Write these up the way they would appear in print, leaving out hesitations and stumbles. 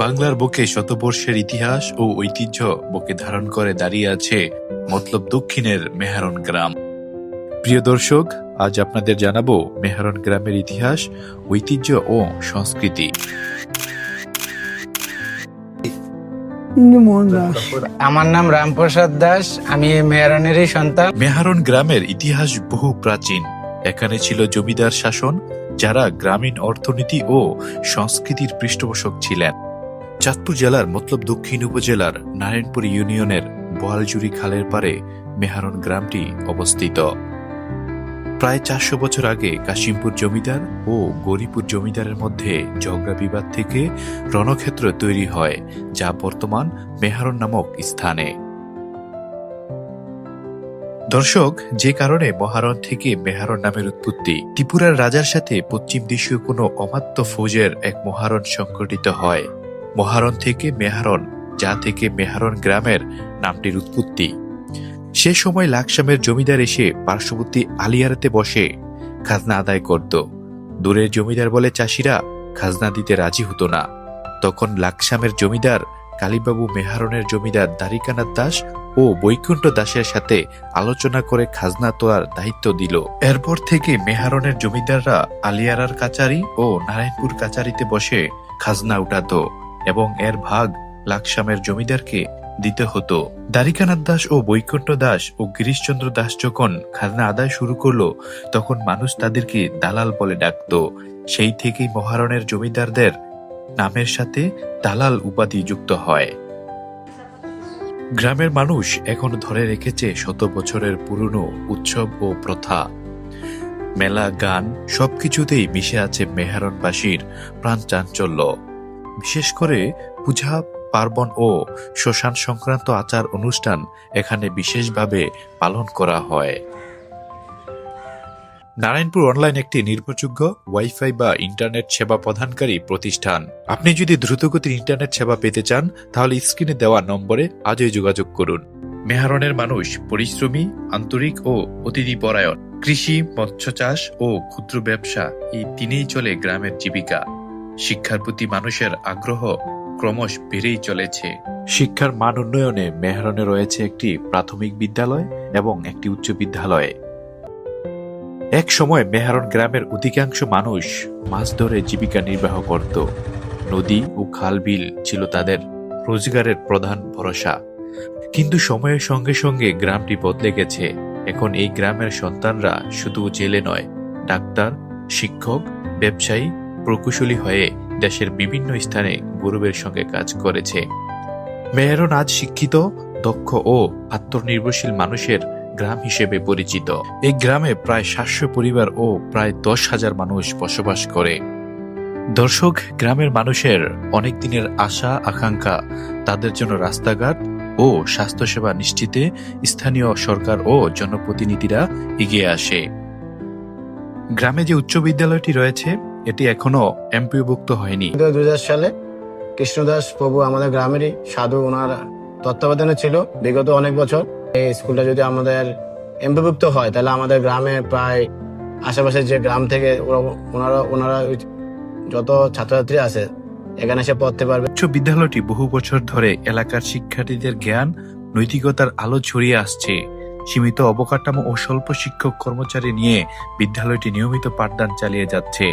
বাংলার বুকে শতবর্ষের ইতিহাস ও ঐতিহ্য বুকে ধারণ করে দাঁড়িয়ে আছে মতলব দক্ষিণের মেহারণ গ্রাম। প্রিয় দর্শক, আজ আপনাদের জানাবো মেহারণ গ্রামের ইতিহাস, ঐতিহ্য ও সংস্কৃতি। আমার নাম রামপ্রসাদ দাস, আমি মেহরানেরই সন্তান। মেহারণ গ্রামের ইতিহাস বহু প্রাচীন। এখানে ছিল জমিদার শাসন, যারা গ্রামীণ অর্থনীতি ও সংস্কৃতির পৃষ্ঠপোষক ছিলেন। চাঁদপুর জেলার মতলব দক্ষিণ উপজেলার নারায়ণপুর ইউনিয়নের বোয়ালজুড়ি খালের পারে মেহারণ গ্রামটি অবস্থিত। প্রায় 400 বছর আগে কাশিমপুর জমিদার ও গৌরীপুর জমিদারের মধ্যে ঝগড়া বিবাদ থেকে রণক্ষেত্র তৈরি হয়, যা বর্তমান মেহারণ নামক স্থানে। দর্শক, যে কারণে মহারণ থেকে মেহারণ নামের উৎপত্তি, ত্রিপুরার রাজার সাথে পশ্চিম দেশীয় কোনো অমাত্য ফৌজের এক মহারণ সংঘটিত হয়। মহারণ থেকে মেহারণ, যা থেকে মেহারণ গ্রামের নামটির উৎপত্তি। সে সময় লাকসামের জমিদার এসে পার্শ্ববর্তী আলিয়ারাতে বসে খাজনা আদায় করত। দূরের জমিদার বলে চাষিরা খাজনা দিতে রাজি হতো না। তখন লাকসামের জমিদার কালীবাবু মেহারণের জমিদার দ্বারিকানাথ দাস ও বৈকুণ্ঠ দাসের সাথে আলোচনা করে খাজনা তোলার দায়িত্ব দিল। এরপর থেকে মেহারণের জমিদাররা আলিয়ারার কাচারি ও নারায়ণপুর কাচারিতে বসে খাজনা উঠাতো এবং এর ভাগ লাকসামের জমিদারকে দিতে হতো। দ্বারিকানাথ দাস ও বৈকুণ্ঠ দাস ও গিরিশচন্দ্র দাস যখন খাজনা আদায় শুরু করলো, তখন মানুষ তাদেরকে দালাল বলে ডাকতো। সেই থেকেই মহারণের জমিদারদের নামের সাথে দালাল উপাধি যুক্ত হয়। গ্রামের মানুষ এখন ধরে রেখেছে শত বছরের পুরনো উৎসব ও প্রথা। মেলা, গান সবকিছুতেই মিশে আছে মেহারণবাসীর প্রাণ চাঞ্চল্য। বিশেষ করে পূজা পার্বণ ও শ্মশান সংক্রান্ত আচার অনুষ্ঠান এখানে বিশেষভাবে পালন করা হয়। নারায়ণপুর অনলাইন একটি নির্ভরযোগ্য ওয়াইফাই বা ইন্টারনেট সেবা প্রদানকারী প্রতিষ্ঠান। আপনি যদি দ্রুতগতির ইন্টারনেট সেবা পেতে চান, তাহলে স্ক্রিনে দেওয়া নম্বরে আজই যোগাযোগ করুন। মেহারণের মানুষ পরিশ্রমী, আন্তরিক ও অতিথিপরায়ণ। কৃষি, মৎস্য চাষ ও ক্ষুদ্র ব্যবসা, এই তিনেই চলে গ্রামের জীবিকা। শিক্ষার প্রতি মানুষের আগ্রহ ক্রমশ বেড়েই চলেছে। শিক্ষার মান উন্নয়নে মেহারণে রয়েছে একটি প্রাথমিক বিদ্যালয় এবং একটি উচ্চ বিদ্যালয়। এক সময় মেহারণ গ্রামের অধিকাংশ মানুষ মাছ ধরে জীবিকা নির্বাহ করত। নদী ও খাল বিল ছিল তাদের রোজগারের প্রধান ভরসা। কিন্তু সময়ের সঙ্গে সঙ্গে গ্রামটি বদলে গেছে। এখন এই গ্রামের সন্তানরা শুধু জেলে নয়, ডাক্তার, শিক্ষক, ব্যবসায়ী, প্রকৌশলী হয়ে দেশের বিভিন্ন স্থানে গৌরবের সঙ্গে কাজ করেছে। মেহারণ আজ শিক্ষিত, দক্ষ ও আত্মনির্ভরশীল মানুষের গ্রাম হিসেবে পরিচিত। এই গ্রামে প্রায় 700 পরিবার ও প্রায় 10,000 মানুষ বসবাস করে। দর্শক, গ্রামের মানুষের অনেক দিনের আশা আকাঙ্ক্ষা, তাদের জন্য রাস্তাঘাট ও স্বাস্থ্যসেবা নিশ্চিতে স্থানীয় সরকার ও জনপ্রতিনিধিরা এগিয়ে আসে। গ্রামে যে উচ্চ বিদ্যালয়টি রয়েছে, এটি এখনো এমপিওভুক্ত হয়নি। 2000 সালে কৃষ্ণদাস প্রভু আমাদের গ্রামেরই সাধু, ওনার তত্ত্বাবধানে ছিল বিগত অনেক বছর। এই স্কুলটা যদি আমাদের এমপিভুক্ত হয়, তাহলে আমাদের গ্রামে প্রায় আশেপাশে যে গ্রাম থেকে ওনারা যত ছাত্রছাত্রী আছে এখানে এসে পড়তে পারবে। উচ্চ বিদ্যালয়টি বহু বছর ধরে এলাকার শিক্ষার্থীদের জ্ঞান, নৈতিকতার আলো ছড়িয়ে আসছে। সীমিত অবকাঠামো ও স্বল্প শিক্ষক কর্মচারী নিয়ে বিদ্যালয়টি নিয়মিত পাঠদান চালিয়ে যাচ্ছে।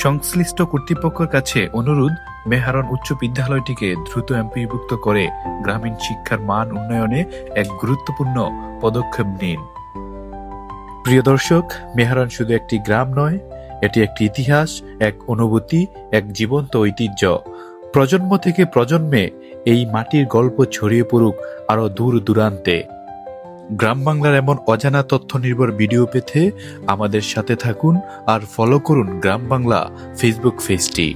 সংশ্লিষ্ট কর্তৃপক্ষের কাছে অনুরোধ, মেহারণ উচ্চ বিদ্যালয়টিকে দ্রুত এমপিভুক্ত করে গ্রামীণ শিক্ষার মান উন্নয়নে এক গুরুত্বপূর্ণ পদক্ষেপ নিন। প্রিয় দর্শক, মেহারণ শুধু একটি গ্রাম নয়, এটি একটি ইতিহাস, এক অনুভূতি, এক জীবন্ত ঐতিহ্য। প্রজন্ম থেকে প্রজন্মে এই মাটির গল্প ছড়িয়ে পড়ুক আরো দূর দূরান্তে। গ্রাম বাংলার এমন অজানা তথ্য নির্ভর ভিডিও পেতে আমাদের সাথে থাকুন আর ফলো করুন গ্রাম বাংলা ফেসবুক পেজটি।